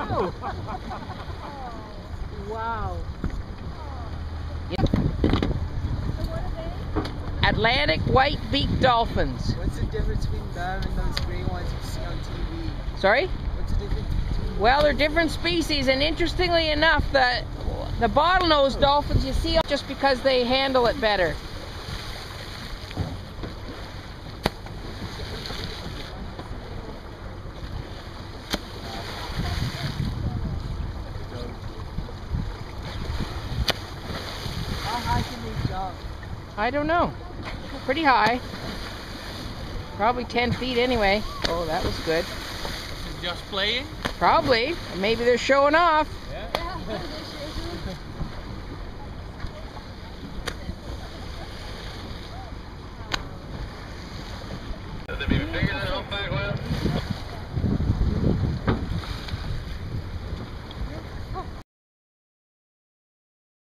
Oh. Wow. Yeah. So what are they? Atlantic white-beaked dolphins. What's the difference between them and those gray ones you see on TV? Sorry? What's the difference between Well, they're different species, and interestingly enough, the bottlenose dolphins you see just because they handle it better. How high can they jump? I don't know. Pretty high. Probably 10 feet anyway. Oh, that was good. Just playing? Probably. Maybe they're showing off. Yeah.